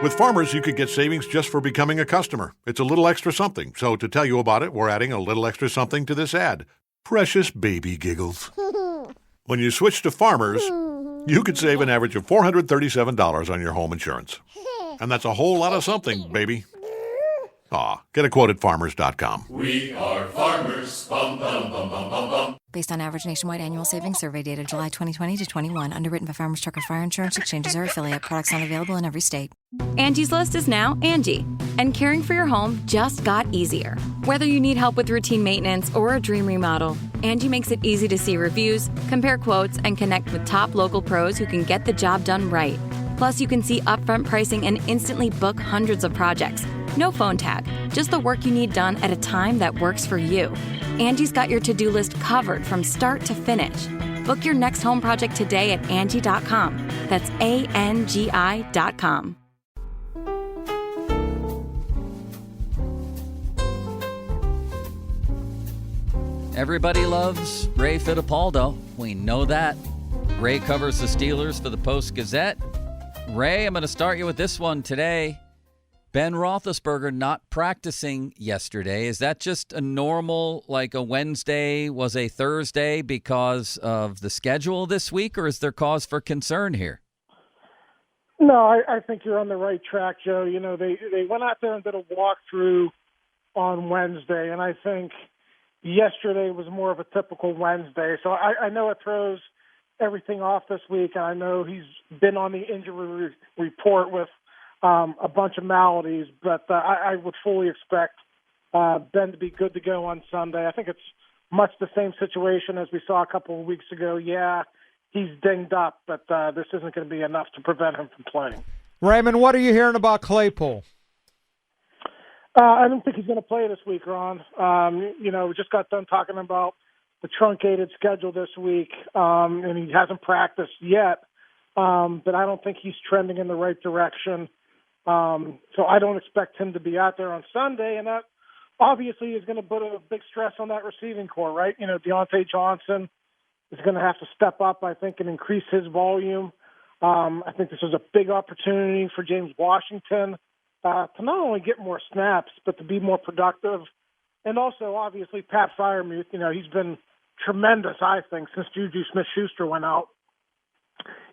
With Farmers, you could get savings just for becoming a customer. It's a little extra something. So to tell you about it, we're adding a little extra something to this ad. Precious baby giggles. When you switch to Farmers, you could save an average of $437 on your home insurance. And that's a whole lot of something, baby. Aw, get a quote at farmers.com. We are farmers. Bum, bum, bum, bum, bum, bum. Based on average nationwide annual savings survey data July 2020 to 21. Underwritten by Farmers Trucker Fire Insurance Exchanges or affiliate. Products not available in every state. Angie's List is now Angie, and caring for your home just got easier. Whether you need help with routine maintenance or a dream remodel, Angie makes it easy to see reviews, compare quotes, and connect with top local pros who can get the job done right. Plus, you can see upfront pricing and instantly book hundreds of projects. No phone tag, just the work you need done at a time that works for you. Angie's got your to-do list covered from start to finish. Book your next home project today at Angie.com. That's ANGI.com. Everybody loves Ray Fittipaldo. We know that. Ray covers the Steelers for the Post-Gazette. Ray, I'm going to start you with this one today. Ben Roethlisberger not practicing yesterday. Is that just a normal, like a Wednesday was a Thursday because of the schedule this week, or is there cause for concern here? No, I think you're on the right track, Joe. You know, they went out there and did a walkthrough on Wednesday, and I think yesterday was more of a typical Wednesday. So I know it throws everything off this week, and I know he's been on the injury report with a bunch of maladies, but I would fully expect Ben to be good to go on Sunday. I think it's much the same situation as we saw a couple of weeks ago. Yeah, he's dinged up, but this isn't going to be enough to prevent him from playing. Raymond, what are you hearing about Claypool? I don't think he's going to play this week, Ron. You know, we just got done talking about the truncated schedule this week, and he hasn't practiced yet, but I don't think he's trending in the right direction. So I don't expect him to be out there on Sunday, and that obviously is going to put a big stress on that receiving core, right? You know, Deontay Johnson is going to have to step up, I think, and increase his volume. I think this is a big opportunity for James Washington to not only get more snaps, but to be more productive. And also, obviously, Pat Freiermuth, you know, he's been tremendous, I think, since Juju Smith-Schuster went out,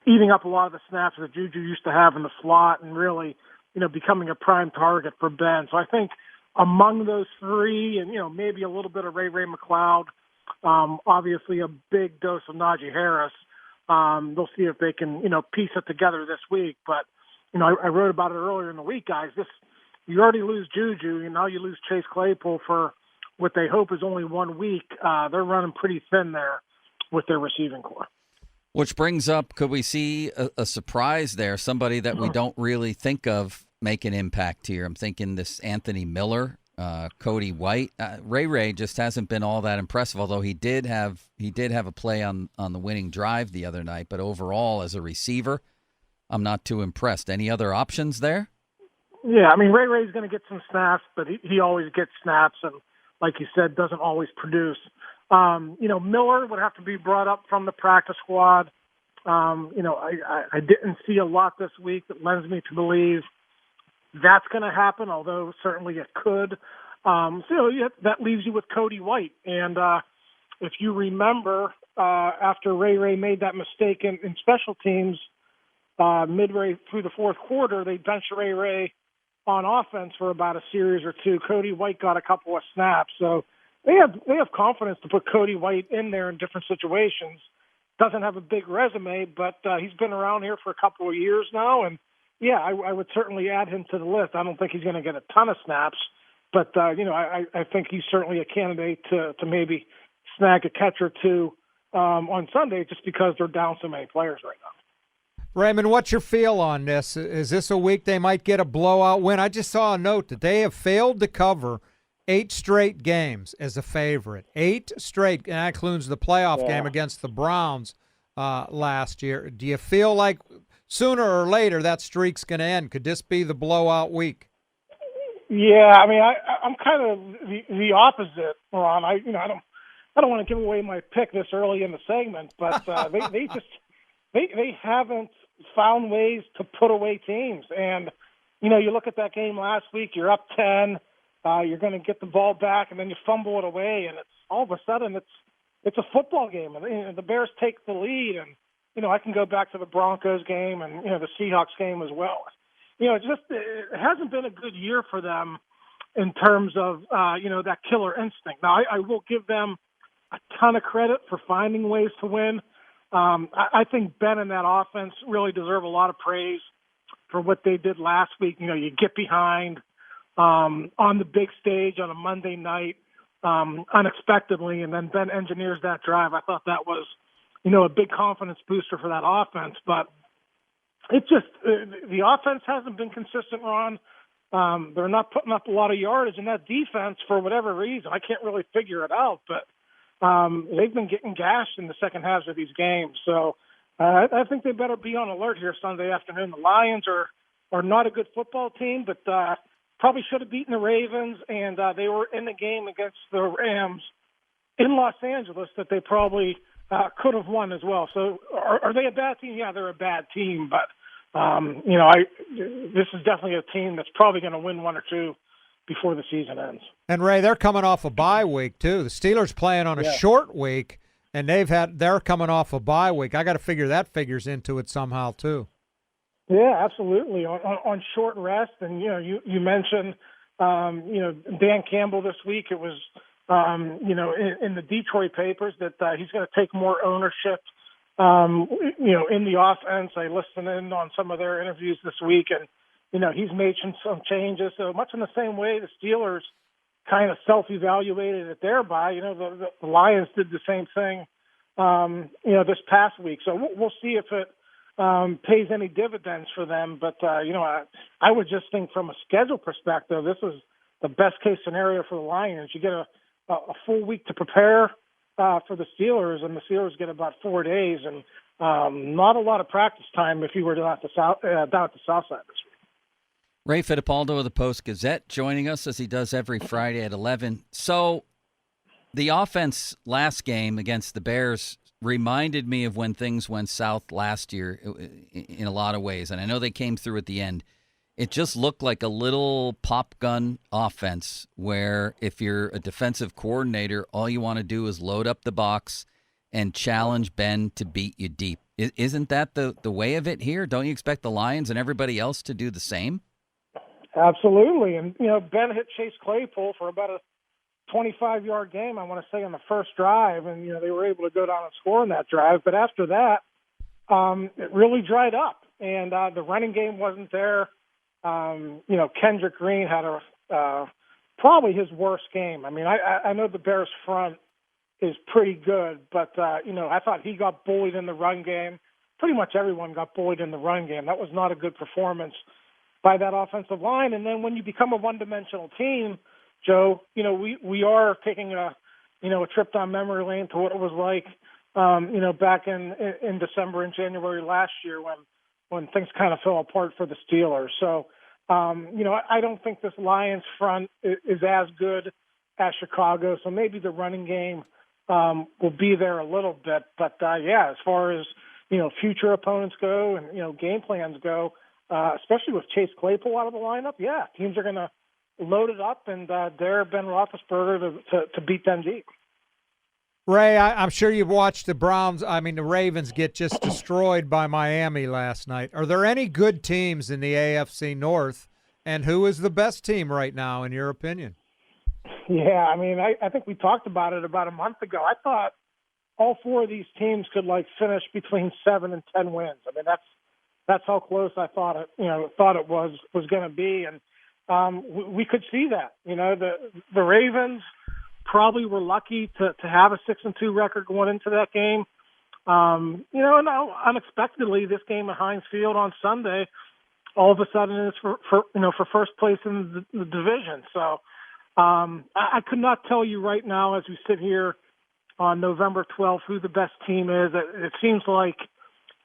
eating up a lot of the snaps that Juju used to have in the slot and really, you know, becoming a prime target for Ben. So I think among those three, and, you know, maybe a little bit of Ray McLeod, obviously a big dose of Najee Harris, they'll see if they can, you know, piece it together this week. But, you know, I wrote about it earlier in the week, guys. You already lose Juju, and now you lose Chase Claypool for what they hope is only 1 week. They're running pretty thin there with their receiving core. Which brings up, could we see a surprise there? Somebody that we don't really think of make an impact here. I'm thinking this Anthony Miller, Cody White. Ray just hasn't been all that impressive, although he did have a play on the winning drive the other night. But overall, as a receiver, I'm not too impressed. Any other options there? Yeah, I mean, Ray's going to get some snaps, but he always gets snaps, and like you said, doesn't always produce. You know, Miller would have to be brought up from the practice squad. You know, I didn't see a lot this week that lends me to believe that's going to happen, although certainly it could. So yeah, that leaves you with Cody White. And if you remember, after Ray made that mistake in special teams midway through the fourth quarter, they benched Ray on offense for about a series or two. Cody White got a couple of snaps. So they have confidence to put Cody White in there in different situations. Doesn't have a big resume, but he's been around here for a couple of years now. And, yeah, I would certainly add him to the list. I don't think he's going to get a ton of snaps, but, you know, I think he's certainly a candidate to maybe snag a catch or two on Sunday just because they're down so many players right now. Raymond, what's your feel on this? Is this a week they might get a blowout win? I just saw a note that they have failed to cover 8 straight games as a favorite. 8 straight, and that includes the playoff game against the Browns last year. Do you feel like sooner or later that streak's going to end? Could this be the blowout week? Yeah, I mean, I'm kind of the opposite, Ron. I don't want to give away my pick this early in the segment, but they haven't found ways to put away teams. And, you look at that game last week, you're up 10, you're going to get the ball back, and then you fumble it away, and it's all of a sudden it's a football game. And the Bears take the lead, and, I can go back to the Broncos game and, the Seahawks game as well. It hasn't been a good year for them in terms of, that killer instinct. Now, I will give them a ton of credit for finding ways to win. I think Ben and that offense really deserve a lot of praise for what they did last week. You get behind on the big stage on a Monday night unexpectedly, and then Ben engineers that drive. I thought that was, a big confidence booster for that offense. But it's just the offense hasn't been consistent, Ron. They're not putting up a lot of yardage, and that defense, for whatever reason, I can't really figure it out, but they've been getting gashed in the second halves of these games. So I think they better be on alert here Sunday afternoon. The Lions are not a good football team, but probably should have beaten the Ravens, and they were in the game against the Rams in Los Angeles that they probably could have won as well. So are they a bad team? Yeah, they're a bad team, but this is definitely a team that's probably going to win one or two before the season ends. And Ray, they're coming off a bye week too. The Steelers playing on a short week, and they're coming off a bye week. I got to figure that figures into it somehow too. Yeah, absolutely. On short rest, and you mentioned Dan Campbell this week. It was in the Detroit papers that he's going to take more ownership. In the offense. I listened in on some of their interviews this week, and he's made some changes. So much in the same way the Steelers kind of self-evaluated at their bye. The Lions did the same thing, this past week. So we'll see if it pays any dividends for them. But, I would just think from a schedule perspective, this is the best-case scenario for the Lions. You get a full week to prepare for the Steelers, and the Steelers get about 4 days, and not a lot of practice time if you were down at the South Side this week. Ray Fittipaldo of the Post-Gazette joining us as he does every Friday at 11. So the offense last game against the Bears reminded me of when things went south last year in a lot of ways, and I know they came through at the end. It just looked like a little pop gun offense where if you're a defensive coordinator, all you want to do is load up the box and challenge Ben to beat you deep. Isn't that the way of it here? Don't you expect the Lions and everybody else to do the same? Absolutely. And, Ben hit Chase Claypool for about a 25-yard game, I want to say, on the first drive. And, they were able to go down and score on that drive. But after that, it really dried up. And the running game wasn't there. Kendrick Green had probably his worst game. I mean, I know the Bears front is pretty good, but, I thought he got bullied in the run game. Pretty much everyone got bullied in the run game. That was not a good performance by that offensive line. And then when you become a one-dimensional team, Joe, we are taking a trip down memory lane to what it was like, back in December and January last year when things kind of fell apart for the Steelers. So, I don't think this Lions front is as good as Chicago. So maybe the running game will be there a little bit. But, as far as, future opponents go and, game plans go, especially with Chase Claypool out of the lineup, teams are going to load it up and dare Ben Roethlisberger to beat them deep. Ray, I'm sure you've watched the Ravens get just destroyed by Miami last night. Are there any good teams in the AFC North, and who is the best team right now, in your opinion? Yeah, I think we talked about it about a month ago. I thought all four of these teams could finish between 7 and 10 wins. That's how close I thought it was going to be, and we could see that. The Ravens probably were lucky to have a 6-2 record going into that game. And unexpectedly, this game at Heinz Field on Sunday, all of a sudden it's for first place in the division. So I could not tell you right now as we sit here on November 12th who the best team is. It seems like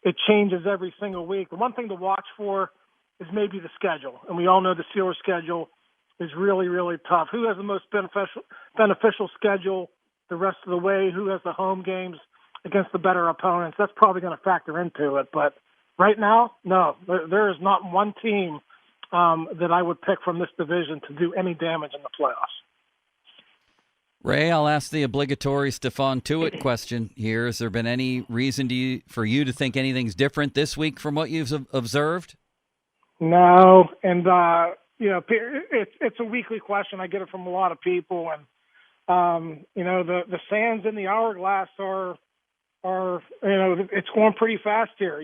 it changes every single week. The one thing to watch for is maybe the schedule, and we all know the Steelers' schedule is really, really tough. Who has the most beneficial schedule the rest of the way? Who has the home games against the better opponents? That's probably going to factor into it. But right now, no, there is not one team that I would pick from this division to do any damage in the playoffs. Ray, I'll ask the obligatory Stephon Tuitt question here. Has there been any reason for you to think anything's different this week from what you've observed? No, and it's a weekly question. I get it from a lot of people, and the sands in the hourglass are it's going pretty fast here.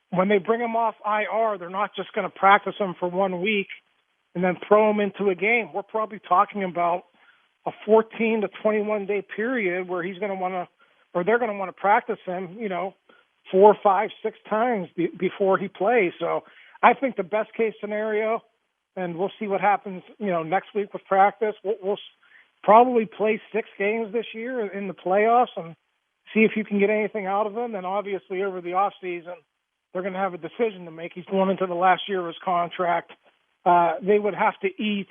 When they bring them off IR, they're not just going to practice them for 1 week and then throw them into a game. We're probably talking about a 14 to 21 day period where he's going to want to, or they're going to want to practice him, 4, 5, 6 times before he plays. So I think the best case scenario, and we'll see what happens, next week with practice. We'll probably play 6 games this year in the playoffs and see if you can get anything out of them. And obviously over the off season, they're going to have a decision to make. He's going into the last year of his contract. They would have to eat.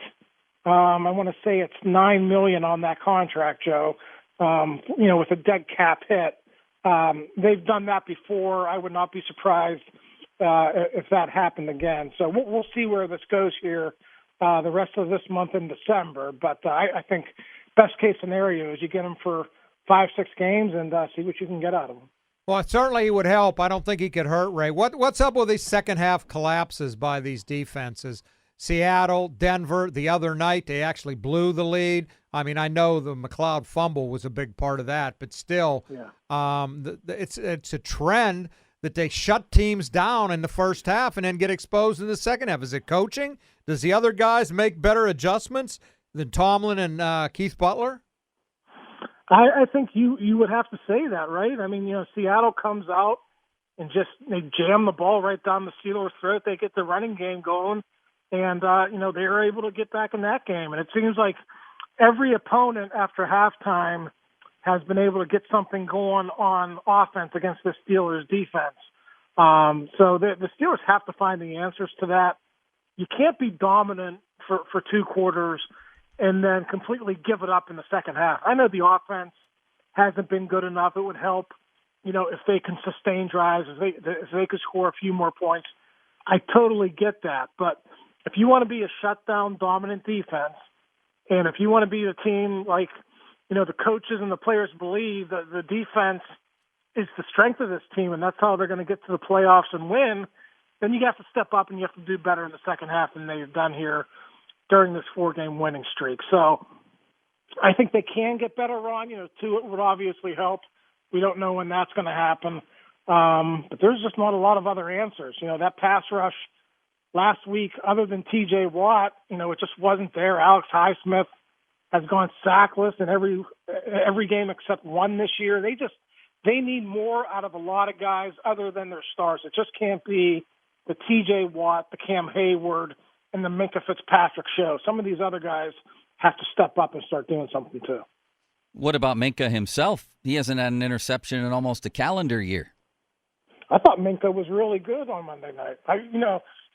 I want to say it's $9 million on that contract, Joe. With a dead cap hit. They've done that before. I would not be surprised if that happened again. So we'll see where this goes here the rest of this month in December. But I think best case scenario is you get him for 5, 6 games and see what you can get out of him. Well, certainly he would help. I don't think he could hurt, Ray. What's up with these second half collapses by these defenses? Seattle, Denver, the other night, they actually blew the lead. I mean, I know the McLeod fumble was a big part of that, but still, it's a trend that they shut teams down in the first half and then get exposed in the second half. Is it coaching? Does the other guys make better adjustments than Tomlin and Keith Butler? I think you would have to say that, right? I mean, Seattle comes out and they jam the ball right down the Steelers' throat. They get the running game going. And, they were able to get back in that game. And it seems like every opponent after halftime has been able to get something going on offense against the Steelers' defense. So the Steelers have to find the answers to that. You can't be dominant for 2 quarters and then completely give it up in the second half. I know the offense hasn't been good enough. It would help, if they can sustain drives, if they could score a few more points. I totally get that. But if you want to be a shutdown dominant defense, and if you want to be the team like, the coaches and the players believe that the defense is the strength of this team and that's how they're going to get to the playoffs and win, then you have to step up and you have to do better in the second half than they've done here during this 4-game winning streak. So I think they can get better on. It would obviously help. We don't know when that's going to happen. But there's just not a lot of other answers. That pass rush last week, other than T.J. Watt, it just wasn't there. Alex Highsmith has gone sackless in every game except one this year. They need more out of a lot of guys other than their stars. It just can't be the T.J. Watt, the Cam Hayward, and the Minkah Fitzpatrick show. Some of these other guys have to step up and start doing something too. What about Minkah himself? He hasn't had an interception in almost a calendar year. I thought Minkah was really good on Monday night.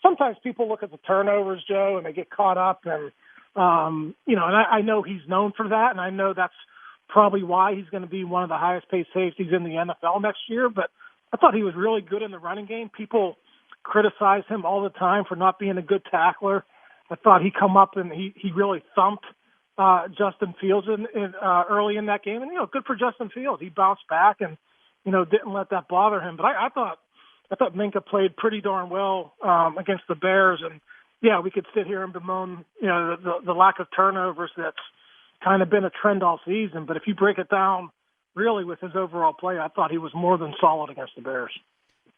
Sometimes people look at the turnovers, Joe, and they get caught up. And, and I know he's known for that, and I know that's probably why he's going to be one of the highest-paid safeties in the NFL next year. But I thought he was really good in the running game. People criticize him all the time for not being a good tackler. I thought he come up and he really thumped Justin Fields early in that game. And, good for Justin Fields. He bounced back and, didn't let that bother him. But I thought Minkah played pretty darn well against the Bears. And, yeah, we could sit here and bemoan, the lack of turnovers that's kind of been a trend all season. But if you break it down really with his overall play, I thought he was more than solid against the Bears.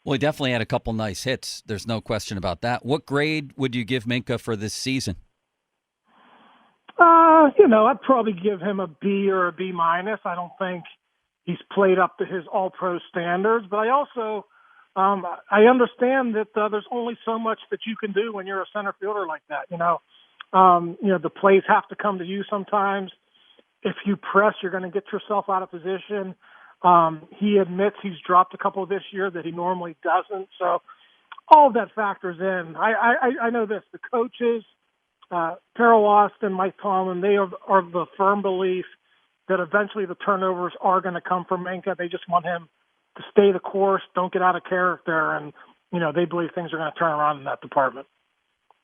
Well, he definitely had a couple nice hits. There's no question about that. What grade would you give Minkah for this season? I'd probably give him a B or a B minus. I don't think he's played up to his all-pro standards. But I also I understand that there's only so much that you can do when you're a center fielder like that. The plays have to come to you sometimes. If you press, you're going to get yourself out of position. He admits he's dropped a couple this year that he normally doesn't. So all of that factors in. I know this. The coaches, Terrell Austin, Mike Tomlin, they are the firm belief that eventually the turnovers are going to come from Minkah. They just want him to stay the course, don't get out of character, and, they believe things are going to turn around in that department.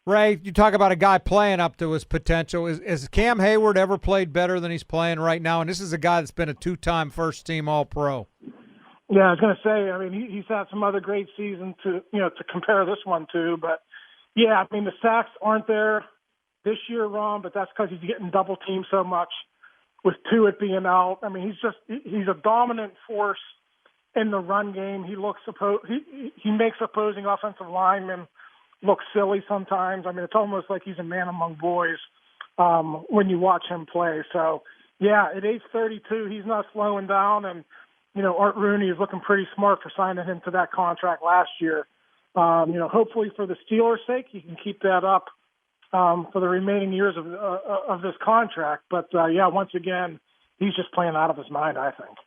Ray, you talk about a guy playing up to his potential. Is Cam Hayward ever played better than he's playing right now? And this is a guy that's been a 2-time first-team All-Pro. Yeah, I was going to say, I mean, he's had some other great seasons to compare this one to. But, yeah, I mean, the sacks aren't there this year, Ron, but that's because he's getting double-teamed so much with Tuitt being out. I mean, he's a dominant force in the run game. He makes opposing offensive linemen look silly sometimes. I mean, it's almost like he's a man among boys when you watch him play. So, yeah, at age 32, he's not slowing down. And, Art Rooney is looking pretty smart for signing him to that contract last year. Hopefully for the Steelers' sake, he can keep that up for the remaining years of this contract. But, once again, he's just playing out of his mind, I think.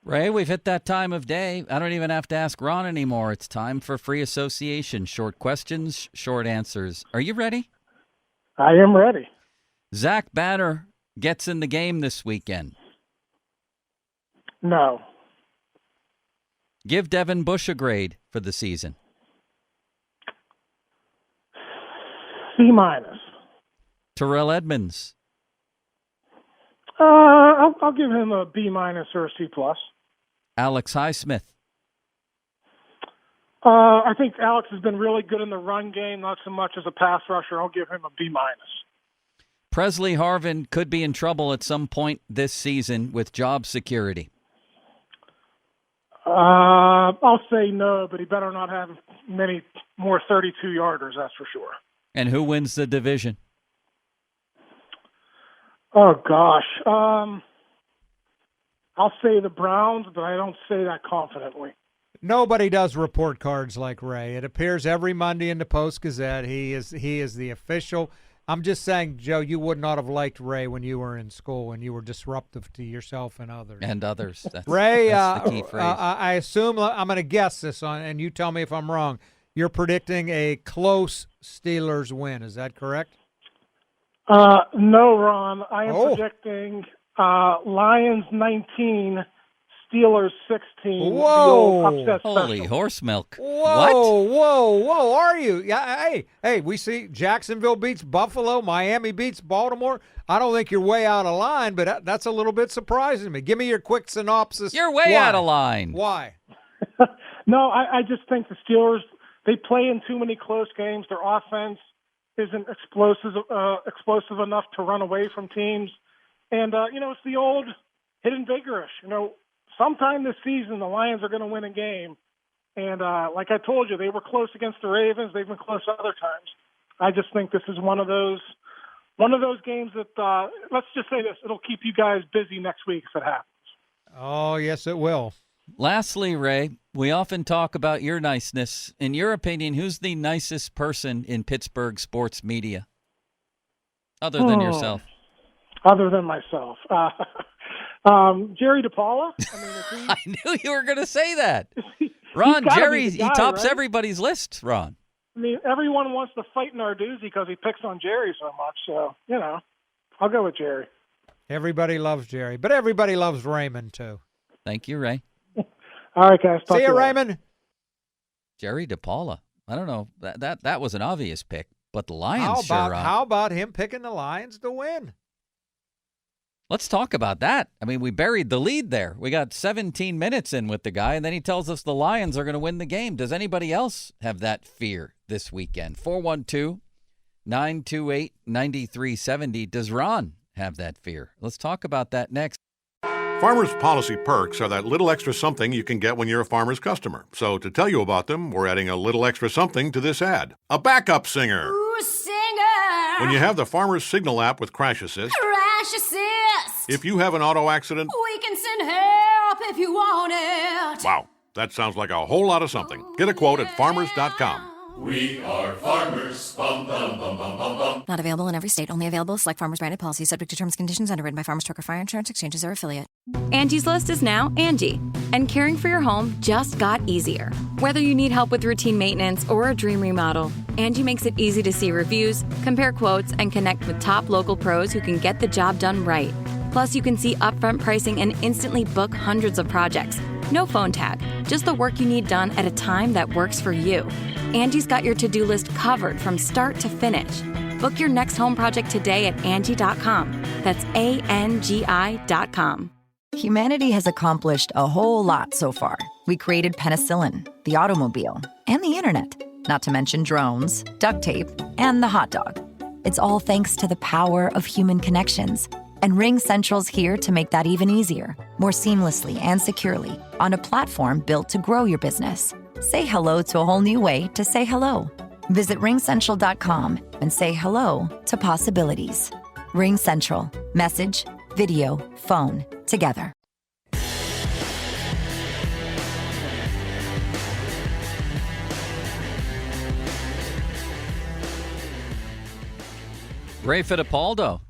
Ray, we've hit that time of day. I don't even have to ask Ron anymore. It's time for free association. Short questions, short answers. Are you ready? I am ready. Zach Banner gets in the game this weekend. No. Give Devin Bush a grade for the season. C-. Terrell Edmonds. I'll give him a B- or a C+. Alex Highsmith. I think Alex has been really good in the run game, not so much as a pass rusher. I'll give him a B-. Presley Harvin could be in trouble at some point this season with job security. I'll say no, but he better not have many more 32-yarders, that's for sure. And who wins the division? Oh, gosh. I'll say the Browns, but I don't say that confidently. Nobody does report cards like Ray. It appears every Monday in the Post-Gazette. He is the official. I'm just saying, Joe, you would not have liked Ray when you were in school and you were disruptive to yourself and others. Ray, that's the key phrase. I assume I'm going to guess this on, and you tell me if I'm wrong. You're predicting a close Steelers win. Is that correct? No, Ron. I am predicting Lions 19, Steelers 16. Whoa! Holy horse milk! Whoa! Are you? Yeah. Hey. We see Jacksonville beats Buffalo, Miami beats Baltimore. I don't think you're way out of line, but that's a little bit surprising to me. Give me your quick synopsis. You're way out of line. Why? No, I just think the Steelers, they play in too many close games. Their offense isn't explosive enough to run away from teams. And, it's the old hidden vigorish. Sometime this season the Lions are going to win a game. And like I told you, they were close against the Ravens. They've been close other times. I just think this is one of those games that, let's just say this, it'll keep you guys busy next week if it happens. Oh, yes, it will. Lastly, Ray, we often talk about your niceness. In your opinion, who's the nicest person in Pittsburgh sports media? Other than yourself. Other than myself. Jerry DePaula? I knew you were going to say that. Ron, Jerry, he tops right? everybody's list, Ron. I mean, everyone wants to fight Narduzzi because he picks on Jerry so much. So, I'll go with Jerry. Everybody loves Jerry, but everybody loves Raymond, too. Thank you, Ray. All right, guys. See you, Raymond. Jerry DePaula. I don't know. That was an obvious pick, but the Lions sure are. How about him picking the Lions to win? Let's talk about that. I mean, we buried the lead there. We got 17 minutes in with the guy, and then he tells us the Lions are going to win the game. Does anybody else have that fear this weekend? 412-928-9370. Does Ron have that fear? Let's talk about that next. Farmers Policy Perks are that little extra something you can get when you're a Farmers customer. So to tell you about them, we're adding a little extra something to this ad. A backup singer. Ooh, singer. When you have the Farmers Signal app with Crash Assist, if you have an auto accident, we can send help if you want it. Wow, that sounds like a whole lot of something. Get a quote at farmers.com. We are farmers. Bum, bum, bum, bum, bum, bum. Not available in every state. Only available select Farmers branded policies subject to terms and conditions underwritten by Farmers Truck or Fire Insurance Exchanges or affiliate. Angie's List is now Angie, and caring for your home just got easier. Whether you need help with routine maintenance or a dream remodel, Angie makes it easy to see reviews, compare quotes, and connect with top local pros who can get the job done right. Plus, you can see upfront pricing and instantly book hundreds of projects. No phone tag, just the work you need done at a time that works for you. Angie's got your to-do list covered from start to finish. Book your next home project today at Angie.com. That's ANGI.com. Humanity has accomplished a whole lot so far. We created penicillin, the automobile, and the internet, not to mention drones, duct tape, and the hot dog. It's all thanks to the power of human connections. And Ring Central's here to make that even easier, more seamlessly and securely, on a platform built to grow your business. Say hello to a whole new way to say hello. Visit ringcentral.com and say hello to possibilities. Ring Central. Message, video, phone, together. Ray Fittipaldo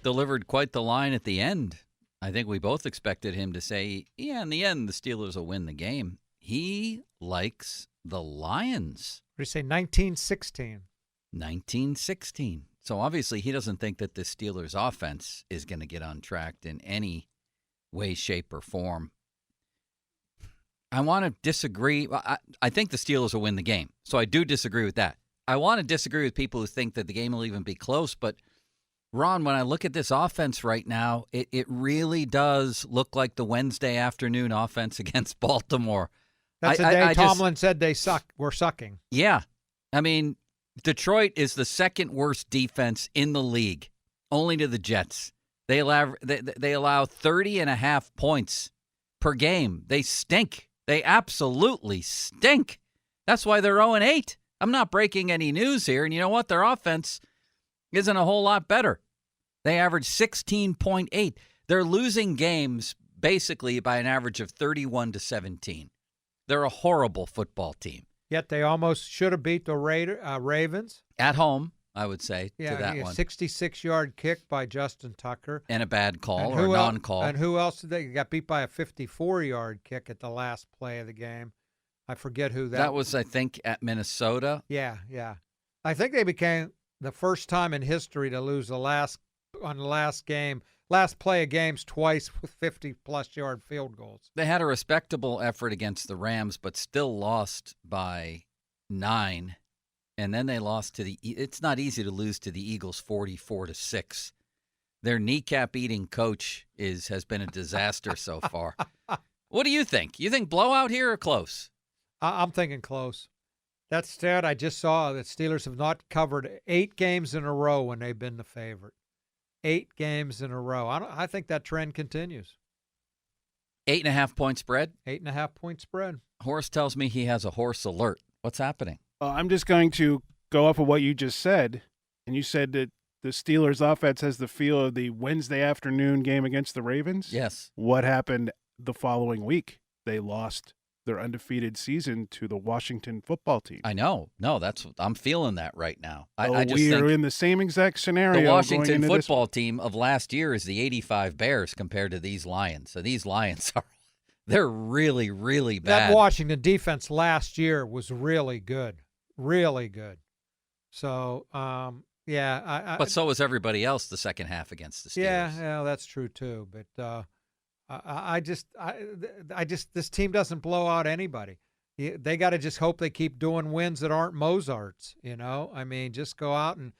delivered quite the line at the end. I think we both expected him to say, yeah, in the end, the Steelers will win the game. He likes the Lions. What do you say, 1916? 1916. So obviously he doesn't think that the Steelers offense is going to get untracked in any way, shape, or form. I want to disagree. I think the Steelers will win the game. So I do disagree with that. I want to disagree with people who think that the game will even be close. But, Ron, when I look at this offense right now, it really does look like the Wednesday afternoon offense against Baltimore. That's the day Tomlin said they were sucking. Yeah. I mean, Detroit is the second worst defense in the league, only to the Jets. They allow 30.5 points per game. They stink. They absolutely stink. That's why they're 0-8. I'm not breaking any news here. And you know what? Their offense isn't a whole lot better. They average 16.8. They're losing games basically by an average of 31-17. They're a horrible football team. Yet they almost should have beat the Ravens. At home, I would say, yeah, to that a one. 66-yard kick by Justin Tucker. And a bad call or a non-call. And who else did they got beat by a 54-yard kick at the last play of the game? I forget who that was. I think, at Minnesota. Yeah. I think they became the first time in history to lose the last play of games twice with 50-plus yard field goals. They had a respectable effort against the Rams, but still lost by 9. And then they lost to it's not easy to lose to the Eagles 44-6. Their kneecap-eating coach has been a disaster so far. What do you think? You think blowout here or close? I'm thinking close. That stat I just saw, that Steelers have not covered 8 games in a row when they've been the favorite. 8 games in a row. I think that trend continues. 8.5 point spread? 8.5 point spread. Horace tells me he has a horse alert. What's happening? I'm just going to go off of what you just said. And you said that the Steelers offense has the feel of the Wednesday afternoon game against the Ravens? Yes. What happened the following week? They lost their undefeated season to the Washington football team. I know. No, I'm feeling that right now. I just we think are in the same exact scenario. The Washington football team of last year is the 85 Bears compared to these Lions. So these Lions they're really, really bad. That Washington defense last year was really good. Really good. So, but so was everybody else the second half against the Steelers. Yeah, that's true too. But I just this team doesn't blow out anybody. They got to just hope they keep doing wins that aren't Mozart's. I mean, just go out and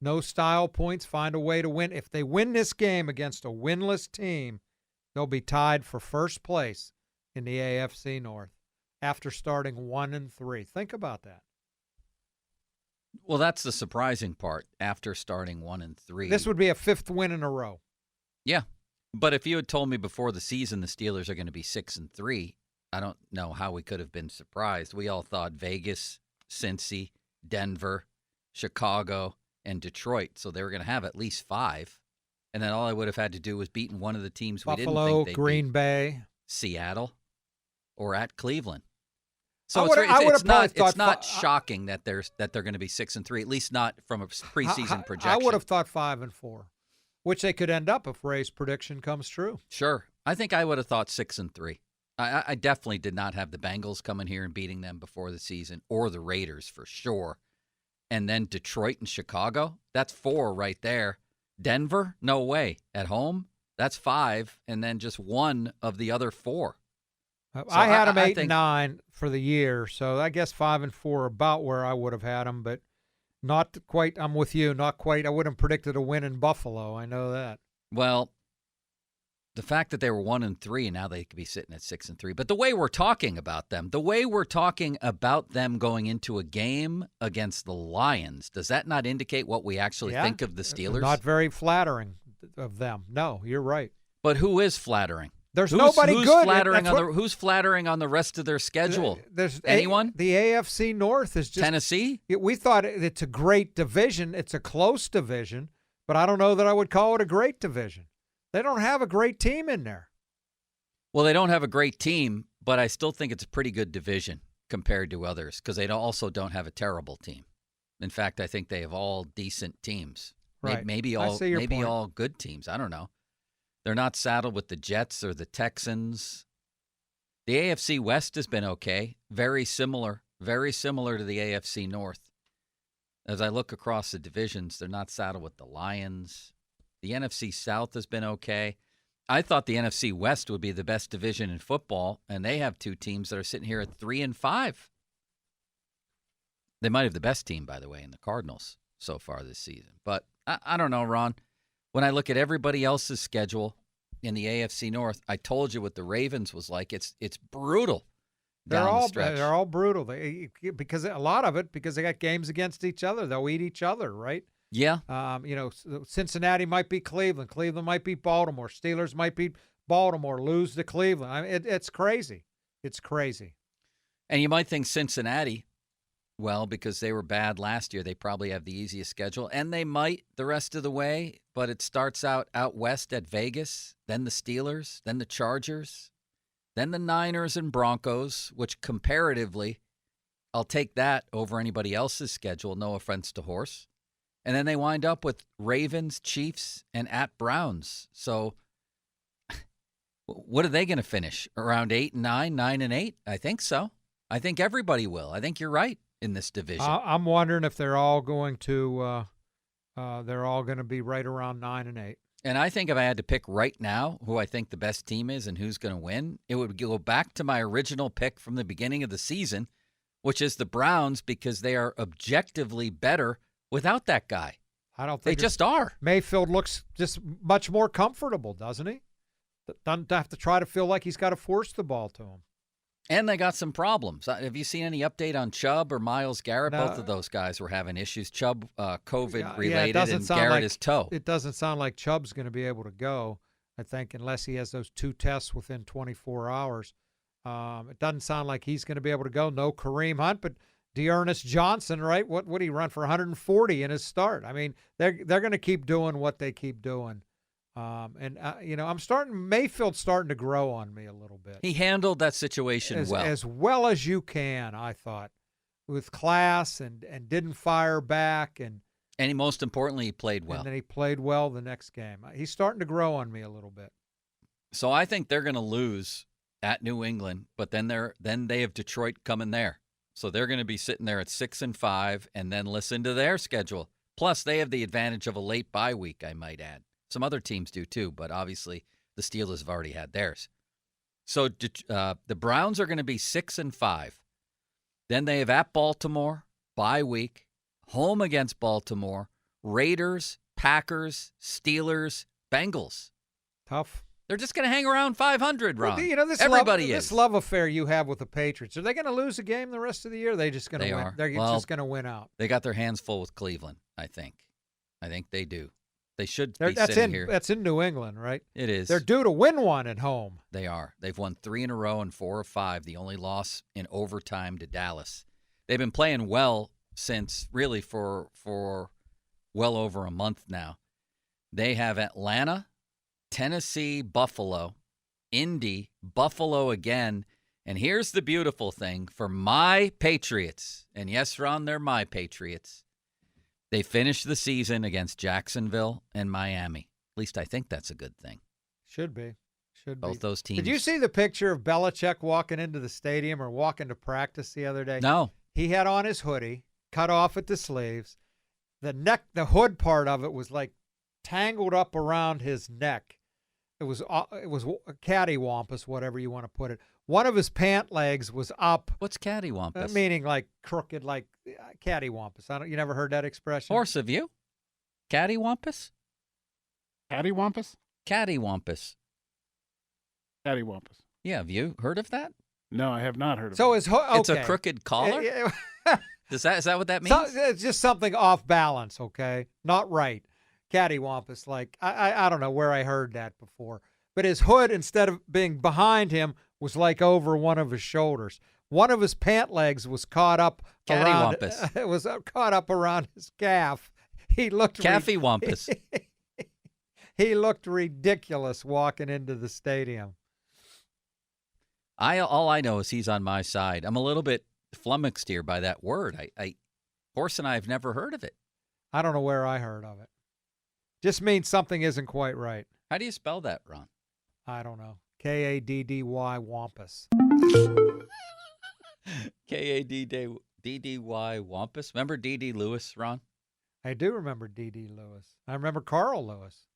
no style points, find a way to win. If they win this game against a winless team, they'll be tied for first place in the AFC North after starting 1-3. Think about that. Well, that's the surprising part. After starting 1-3, this would be a 5th win in a row. Yeah. But if you had told me before the season the Steelers are going to be 6-3, I don't know how we could have been surprised. We all thought Vegas, Cincy, Denver, Chicago, and Detroit. So they were going to have at least 5. And then all I would have had to do was beaten one of the teams we didn't think they'd Green beat. Bay, Seattle, or at Cleveland. So it's not shocking that they're going to be 6-3, at least not from a preseason projection. I would have thought 5-4. Which they could end up if Ray's prediction comes true. Sure. I think I would have thought 6-3. I definitely did not have the Bengals coming here and beating them before the season, or the Raiders for sure. And then Detroit and Chicago, that's 4 right there. Denver, no way. At home, that's 5, and then just 1 of the other 4. I had them 8 think, and 9 for the year, so I guess 5 and 4 are about where I would have had them, but not quite. I'm with you, not quite. I wouldn't have predicted a win in Buffalo. I know that. Well, the fact that they were 1 and 3, now they could be sitting at 6 and 3. But the way we're talking about them, going into a game against the Lions, does that not indicate what we actually think of the Steelers? Not very flattering of them. No, you're right. But who is flattering? There's nobody good. Who's flattering on the rest of their schedule? There's anyone? The AFC North is just Tennessee. We thought it's a great division. It's a close division, but I don't know that I would call it a great division. They don't have a great team in there. Well, they don't have a great team, but I still think it's a pretty good division compared to others because they also don't have a terrible team. In fact, I think they have all decent teams. Right. Maybe all good teams. I don't know. They're not saddled with the Jets or the Texans. The AFC West has been okay. Very similar to the AFC North. As I look across the divisions, they're not saddled with the Lions. The NFC South has been okay. I thought the NFC West would be the best division in football, and they have 2 teams that are sitting here at 3 and 5. They might have the best team, by the way, in the Cardinals so far this season. But I don't know, Ron. When I look at everybody else's schedule in the AFC North, I told you what the Ravens was like. It's brutal down the stretch. They're all brutal. Because a lot of it because they got games against each other. They'll eat each other, right? Yeah. Cincinnati might beat Cleveland. Cleveland might beat Baltimore. Steelers might beat Baltimore, lose to Cleveland. I mean, it's crazy. It's crazy. And you might think Cincinnati, well, because they were bad last year, they probably have the easiest schedule. And they might the rest of the way, but it starts out west at Vegas, then the Steelers, then the Chargers, then the Niners and Broncos, which comparatively, I'll take that over anybody else's schedule, no offense to Horse. And then they wind up with Ravens, Chiefs, and at Browns. So what are they going to finish? Around 8 and 9, 9 and 8? I think so. I think everybody will. I think you're right in this division. I'm wondering if they're all going to be right around 9 and 8. And I think if I had to pick right now who I think the best team is and who's going to win, it would go back to my original pick from the beginning of the season, which is the Browns because they are objectively better without that guy. I don't think they just are. Mayfield looks just much more comfortable, doesn't he? Doesn't have to try to feel like he's got to force the ball to him. And they got some problems. Have you seen any update on Chubb or Myles Garrett? No. Both of those guys were having issues. Chubb, COVID-related, and Garrett his toe. It doesn't sound like Chubb's going to be able to go, I think, unless he has those 2 tests within 24 hours. It doesn't sound like he's going to be able to go. No Kareem Hunt, but Dearness Johnson, right? What would he run for 140 in his start? I mean, they're going to keep doing what they keep doing. Mayfield's starting to grow on me a little bit. He handled that situation as well as you can, I thought, with class and didn't fire back. And he, most importantly, he played well. And then he played well the next game. He's starting to grow on me a little bit. So I think they're going to lose at New England, but then they have Detroit coming there. So they're going to be sitting there at 6 and 5 and then listen to their schedule. Plus, they have the advantage of a late bye week, I might add. Some other teams do too, but obviously the Steelers have already had theirs. So the Browns are going to be 6 and 5. Then they have at Baltimore, bye week, home against Baltimore, Raiders, Packers, Steelers, Bengals. Tough. They're just going to hang around 500, Ron. Well, this love affair you have with the Patriots. Are they going to lose a game the rest of the year? Or are they just going to win? They're just going to win out. They got their hands full with Cleveland, I think. I think they do. They should be sitting here. That's in New England, right? It is. They're due to win one at home. They are. They've won 3 in a row and 4 of 5. The only loss in overtime to Dallas. They've been playing well since really for well over a month now. They have Atlanta, Tennessee, Buffalo, Indy, Buffalo again. And here's the beautiful thing for my Patriots. And yes, Ron, they're my Patriots. They finished the season against Jacksonville and Miami. At least I think that's a good thing. Should be. Both those teams. Did you see the picture of Belichick walking into the stadium or walking to practice the other day? No. He had on his hoodie, cut off at the sleeves. The hood part of it was like tangled up around his neck. It was cattywampus, whatever you want to put it. One of his pant legs was up. What's cattywampus? Meaning like crooked, like cattywampus. You never heard that expression? Horse, have you? Cattywampus? Cattywampus? Cattywampus. Cattywampus. Yeah, have you heard of that? No, I have not heard of So it. it's a crooked collar? Is that what that means? So, it's just something off balance, okay? Not right. Cattywampus, like, I don't know where I heard that before. But his hood, instead of being behind him, was like over one of his shoulders. One of his pant legs was caught up around. Cattywampus. It was caught up around his calf. He looked Caffywampus. He looked ridiculous walking into the stadium. All I know is he's on my side. I'm a little bit flummoxed here by that word. Horse and I have never heard of it. I don't know where I heard of it. Just means something isn't quite right. How do you spell that, Ron? I don't know. Kaddy wampus. Kaddy wampus. Remember D.D. Lewis, Ron? I do remember D.D. Lewis. I remember Carl Lewis.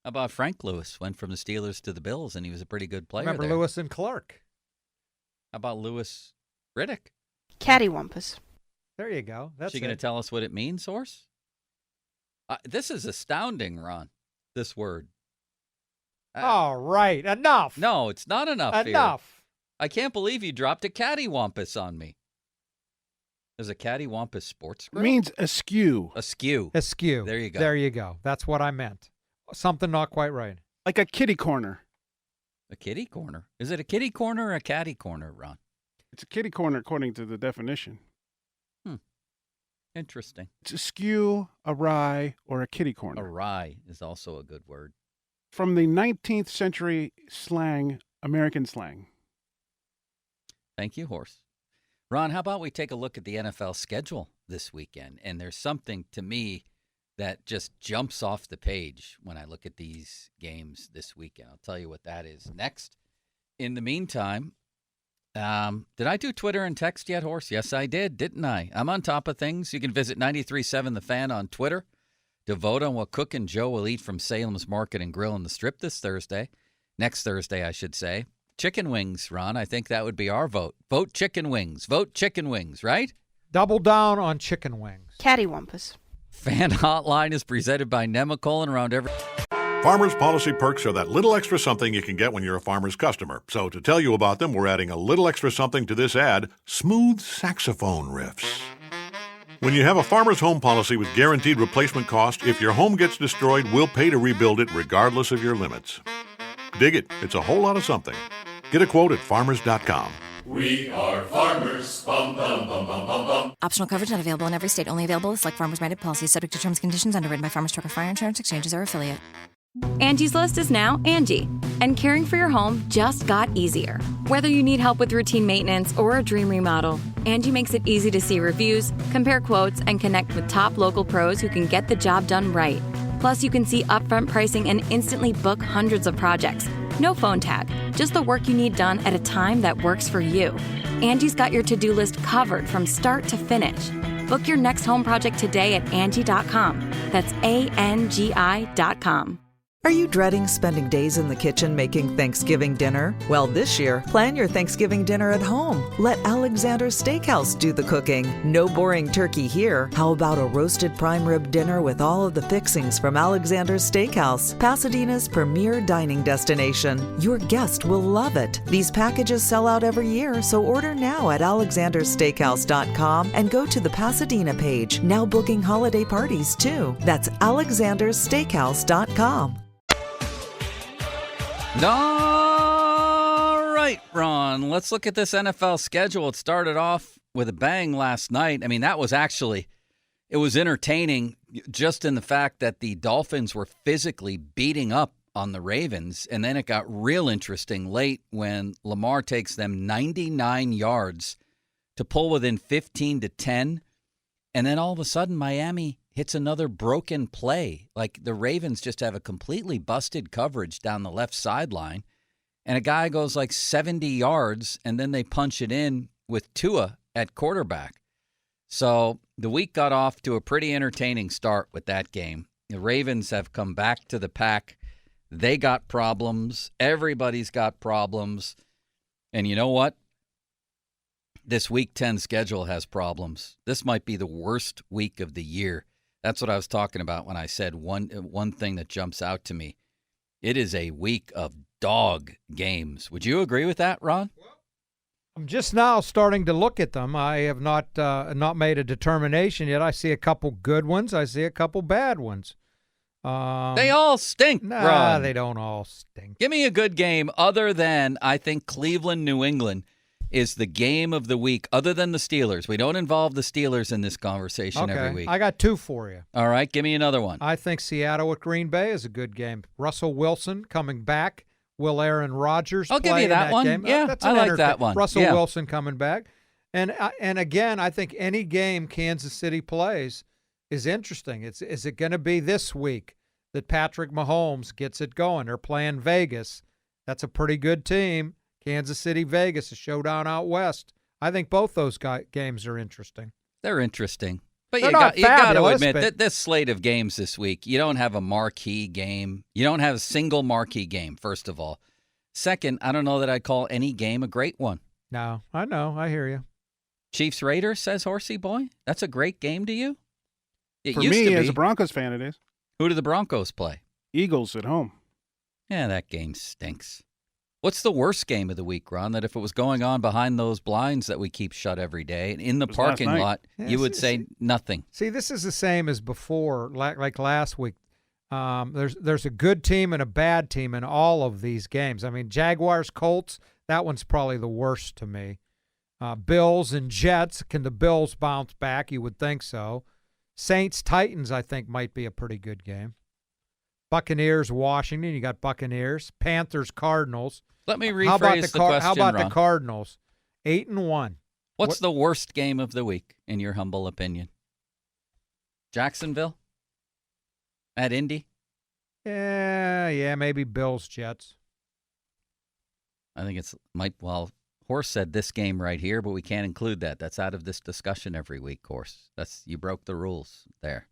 How about Frank Lewis? Went from the Steelers to the Bills, and he was a pretty good player. Remember there. Lewis and Clark. How about Lewis Riddick? Cattywampus. There you go. That's Is she going to tell us what it means, Horse? This is astounding, Ron, this word. All right. Enough. No, it's not enough. Enough. Here. I can't believe you dropped a cattywampus on me. There's a cattywampus sports grill? It means askew. Askew. Askew. There you go. There you go. That's what I meant. Something not quite right. Like a kitty corner. A kitty corner? Is it a kitty corner or a catty corner, Ron? It's a kitty corner according to the definition. Interesting. It's askew, awry, or a kitty corner. Awry is also a good word. From the 19th century slang, American slang. Thank you, Horse. Ron, how about we take a look at the NFL schedule this weekend? And there's something to me that just jumps off the page when I look at these games this weekend. I'll tell you what that is next. In the meantime, did I do Twitter and text yet, Horse? Yes, I did, didn't I? I'm on top of things. You can visit 93.7 The Fan on Twitter to vote on what Cook and Joe will eat from Salem's Market and Grill in the Strip this Thursday. Next Thursday, I should say. Chicken wings, Ron. I think that would be our vote. Vote chicken wings. Vote chicken wings, right? Double down on chicken wings. Cattywampus. Fan Hotline is presented by Nemacolin around every... Farmers Policy Perks are that little extra something you can get when you're a Farmers customer. So to tell you about them, we're adding a little extra something to this ad, smooth saxophone riffs. When you have a Farmers Home Policy with guaranteed replacement cost, if your home gets destroyed, we'll pay to rebuild it regardless of your limits. Dig it. It's a whole lot of something. Get a quote at farmers.com. We are farmers. Bum, bum, bum, bum, bum, bum. Optional coverage not available in every state. Only available with select farmers-branded policies subject to terms and conditions underwritten by Farmers Truck or Fire Insurance Exchanges or affiliate. Angie's List is now Angie, and caring for your home just got easier. Whether you need help with routine maintenance or a dream remodel, Angie makes it easy to see reviews, compare quotes, and connect with top local pros who can get the job done right. Plus, you can see upfront pricing and instantly book hundreds of projects. No phone tag, just the work you need done at a time that works for you. Angie's got your to-do list covered from start to finish. Book your next home project today at Angie.com. That's ANGI.com. Are you dreading spending days in the kitchen making Thanksgiving dinner? Well, this year, plan your Thanksgiving dinner at home. Let Alexander's Steakhouse do the cooking. No boring turkey here. How about a roasted prime rib dinner with all of the fixings from Alexander's Steakhouse, Pasadena's premier dining destination? Your guest will love it. These packages sell out every year, so order now at alexanderssteakhouse.com and go to the Pasadena page. Now booking holiday parties, too. That's alexanderssteakhouse.com. All right, Ron, let's look at this NFL schedule. It started off with a bang last night. I mean, it was entertaining just in the fact that the Dolphins were physically beating up on the Ravens, and then it got real interesting late when Lamar takes them 99 yards to pull within 15-10, and then all of a sudden Miami hits another broken play. Like the Ravens just have a completely busted coverage down the left sideline, and a guy goes like 70 yards, and then they punch it in with Tua at quarterback. So the week got off to a pretty entertaining start with that game. The Ravens have come back to the pack. They got problems. Everybody's got problems. And you know what? This Week 10 schedule has problems. This might be the worst week of the year. That's what I was talking about when I said one thing that jumps out to me. It is a week of dog games. Would you agree with that, Ron? I'm just now starting to look at them. I have not made a determination yet. I see a couple good ones. I see a couple bad ones. They all stink, Ron. They don't all stink. Give me a good game other than, I think, Cleveland, New England is the game of the week, other than the Steelers. We don't involve the Steelers in this conversation every week. I got two for you. All right, give me another one. I think Seattle at Green Bay is a good game. Russell Wilson coming back. Will Aaron Rodgers I'll play give you in that one. game? Yeah, that's I like that one. Russell Wilson coming back. And again, I think any game Kansas City plays is interesting. Is it going to be this week that Patrick Mahomes gets it going? They're playing Vegas. That's a pretty good team. Kansas City, Vegas, a showdown out west. I think both those games are interesting. They're interesting. But They're you got to admit but that this slate of games this week, you don't have a marquee game. You don't have a single marquee game, first of all. Second, I don't know that I'd call any game a great one. No, I know. I hear you. Chiefs Raiders, says Horsey Boy. That's a great game to you? For me, as a Broncos fan, it is. Who do the Broncos play? Eagles at home. Yeah, that game stinks. What's the worst game of the week, Ron, that if it was going on behind those blinds that we keep shut every day in the parking lot, you would say nothing? See, this is the same as before, like last week. There's a good team and a bad team in all of these games. I mean, Jaguars, Colts, that one's probably the worst to me. Bills and Jets, can the Bills bounce back? You would think so. Saints, Titans, I think, might be a pretty good game. Buccaneers, Washington, you got Buccaneers. Panthers, Cardinals. Let me rephrase the question, How about Ron? the Cardinals? 8-1. What's the worst game of the week, in your humble opinion? Jacksonville? At Indy? Yeah, maybe Bills, Jets. I think Horse said this game right here, but we can't include that. That's out of this discussion every week, Horse. You broke the rules there.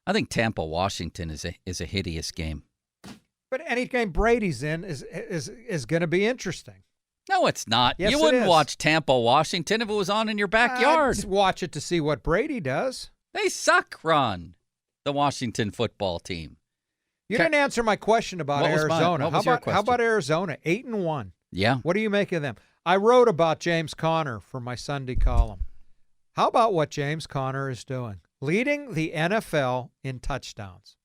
I think Tampa, Washington is a hideous game. But any game Brady's in is going to be interesting. No, it's not. Yes, you wouldn't watch Tampa, Washington if it was on in your backyard. I'd watch it to see what Brady does. They suck, Ron. The Washington football team. You didn't answer my question about Arizona. How about Arizona? 8-1. Yeah. What do you make of them? I wrote about James Conner for my Sunday column. How about what James Conner is doing? Leading the NFL in touchdowns.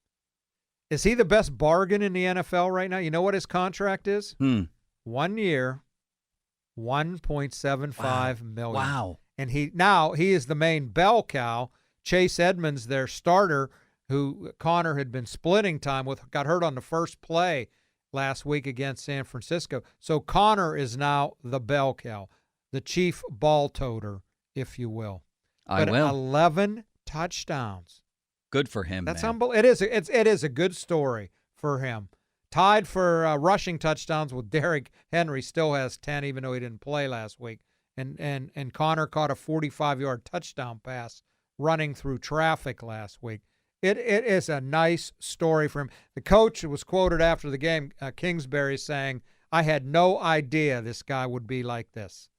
Is he the best bargain in the NFL right now? You know what his contract is? 1 year, $1.75 million. Wow. And he is the main bell cow. Chase Edmonds, their starter, who Conner had been splitting time with, got hurt on the first play last week against San Francisco. So Conner is now the bell cow, the chief ball toter, if you will. I will. 11 touchdowns. Good for him. That's man. unbelievable. It is a good story for him. Tied for rushing touchdowns with Derrick Henry, still has 10, even though he didn't play last week. And Conner caught a 45-yard touchdown pass running through traffic last week. It is a nice story for him. The coach was quoted after the game, Kingsbury, saying, "I had no idea this guy would be like this."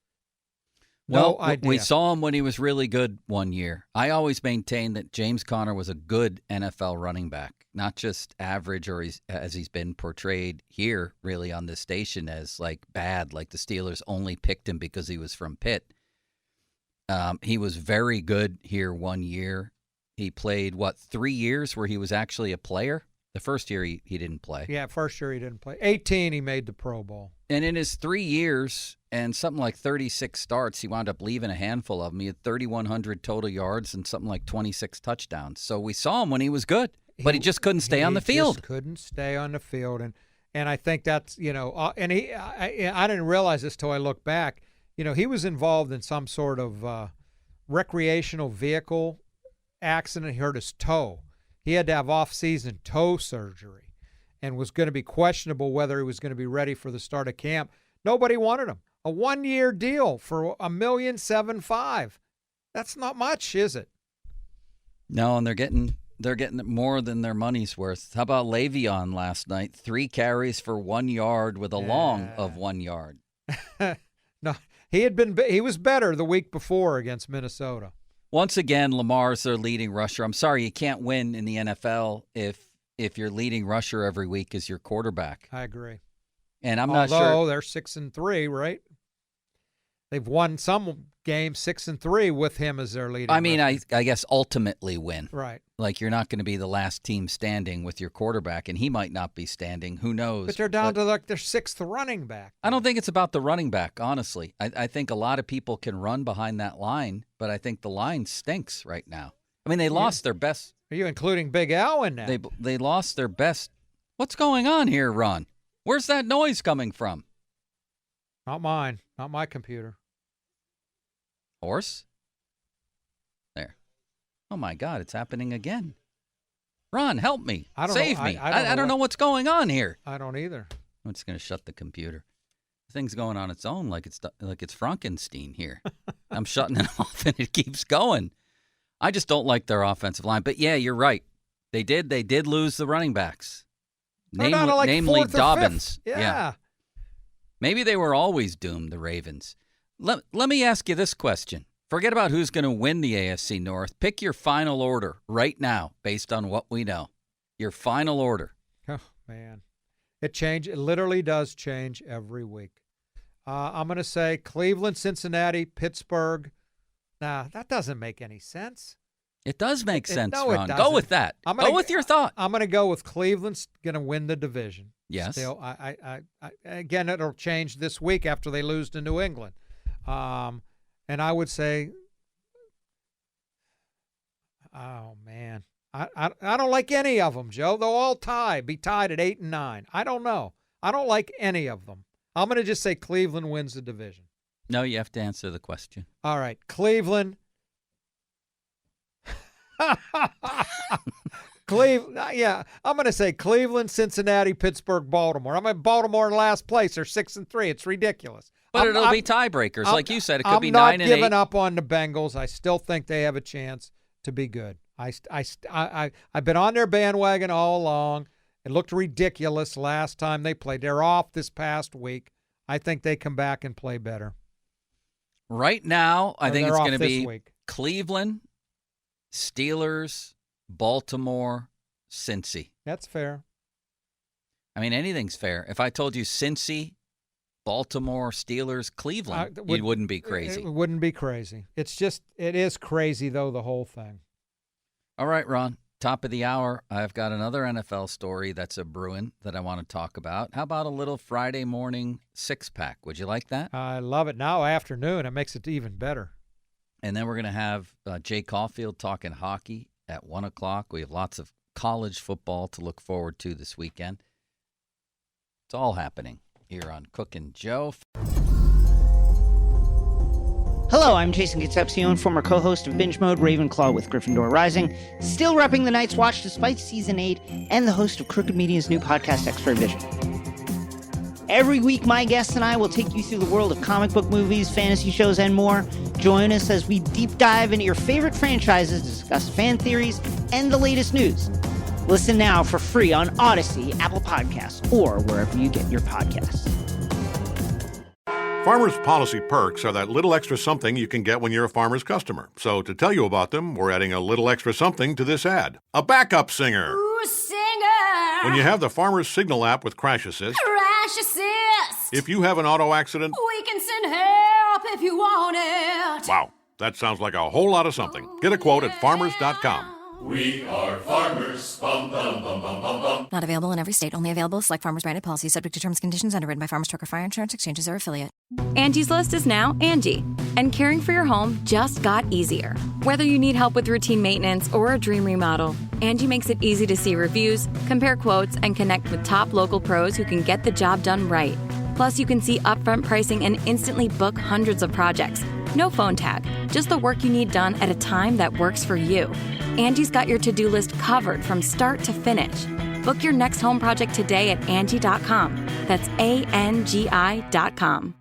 No idea. We saw him when he was really good one year. I always maintained that James Conner was a good NFL running back, not just average or as he's been portrayed here really on this station as like bad, like the Steelers only picked him because he was from Pitt. He was very good here one year. He played, 3 years where he was actually a player? The first year he didn't play. Yeah, first year he didn't play. 18, he made the Pro Bowl. And in his 3 years and something like 36 starts, he wound up leaving a handful of them. He had 3,100 total yards and something like 26 touchdowns. So we saw him when he was good, but he just couldn't stay on the field. He just couldn't stay on the field. And I think that's, and I didn't realize this till I look back. He was involved in some sort of recreational vehicle accident. He hurt his toe. He had to have off-season toe surgery and was going to be questionable whether he was going to be ready for the start of camp. Nobody wanted him. A 1-year deal for $1.75 million. That's not much, is it? No, and they're getting more than their money's worth. How about Le'Veon last night? 3 carries for 1 yard with a long of 1 yard. No, he was better the week before against Minnesota. Once again, Lamar's their leading rusher. I'm sorry, you can't win in the NFL if your leading rusher every week is your quarterback. I agree. And I'm not sure. Although they're 6-3, right? They've won some games 6-3 with him as their leading. I mean, rusher. I guess ultimately win. Right. Like you're not going to be the last team standing with your quarterback, and he might not be standing. Who knows? But they're down to like their sixth running back. I don't think it's about the running back, honestly. I think a lot of people can run behind that line, but I think the line stinks right now. I mean, they lost their best. Are you including Big Al in that? They lost their best. What's going on here, Ron? Where's that noise coming from? Not mine. Not my computer. Horse? There. Oh, my God, it's happening again. Ron, help me. Save me. I don't know what's going on here. I don't either. I'm just going to shut the computer. The thing's going on its own like it's Frankenstein here. I'm shutting it off, and it keeps going. I just don't like their offensive line. But, yeah, you're right. They did lose the running backs. Namely Dobbins. Yeah. Maybe they were always doomed, the Ravens. Let me ask you this question. Forget about who's going to win the AFC North. Pick your final order right now based on what we know. Your final order. Oh, man. It literally does change every week. I'm going to say Cleveland, Cincinnati, Pittsburgh. Nah, that doesn't make any sense. It does make sense, no, Ron. it doesn't. Go with that. Go with your thought. I'm going to go with Cleveland's going to win the division. Yes. Still, again, it'll change this week after they lose to New England. And I would say, oh, man. I don't like any of them, Joe. They'll all be tied at 8 and 9. I don't know. I don't like any of them. I'm going to just say Cleveland wins the division. No, you have to answer the question. All right. Cleveland. Yeah, I'm going to say Cleveland, Cincinnati, Pittsburgh, Baltimore. I'm at Baltimore in last place. They're 6-3. It's ridiculous. But it'll be tiebreakers. Like you said, it could be 9 and 8. I'm not giving up on the Bengals. I still think they have a chance to be good. I've been on their bandwagon all along. It looked ridiculous last time they played. They're off this past week. I think they come back and play better. Right now, I think it's going to be week. Cleveland, Steelers, Baltimore, Cincy. That's fair. I mean, anything's fair. If I told you Cincy, Baltimore, Steelers, Cleveland, you wouldn't be crazy. It wouldn't be crazy. It is crazy, though, the whole thing. All right, Ron, top of the hour. I've got another NFL story that's a brewing that I want to talk about. How about a little Friday morning six-pack? Would you like that? I love it. Now afternoon, it makes it even better. And then we're going to have Jay Caulfield talking hockey at 1 o'clock. We have lots of college football to look forward to this weekend. It's all happening here on Cookin' Joe. Hello, I'm Jason Concepcion, former co-host of Binge Mode Ravenclaw with Gryffindor Rising, still repping the Night's Watch despite Season 8, and the host of Crooked Media's new podcast, X-Ray Vision. Every week, my guests and I will take you through the world of comic book movies, fantasy shows, and more. Join us as we deep dive into your favorite franchises, discuss fan theories, and the latest news. Listen now for free on Odyssey, Apple Podcasts, or wherever you get your podcasts. Farmers Policy Perks are that little extra something you can get when you're a Farmers customer. So to tell you about them, we're adding a little extra something to this ad. A backup singer. Ooh, singer. When you have the Farmers Signal app with Crash Assist. Crash Assist. If you have an auto accident. We can send help if you want it. Wow, that sounds like a whole lot of something. Get a quote at farmers.com. We are farmers. Bum, bum, bum, bum, bum, bum. Not available in every state. Only available with select Farmers branded policies subject to terms and conditions underwritten by Farmers Truck or Fire Insurance Exchanges or affiliate. Angie's List is now Angie, and caring for your home just got easier. Whether you need help with routine maintenance or a dream remodel, Angie makes it easy to see reviews, compare quotes, and connect with top local pros who can get the job done right. Plus, you can see upfront pricing and instantly book hundreds of projects. No phone tag, just the work you need done at a time that works for you. Angie's got your to-do list covered from start to finish. Book your next home project today at Angie.com. That's ANGI.com.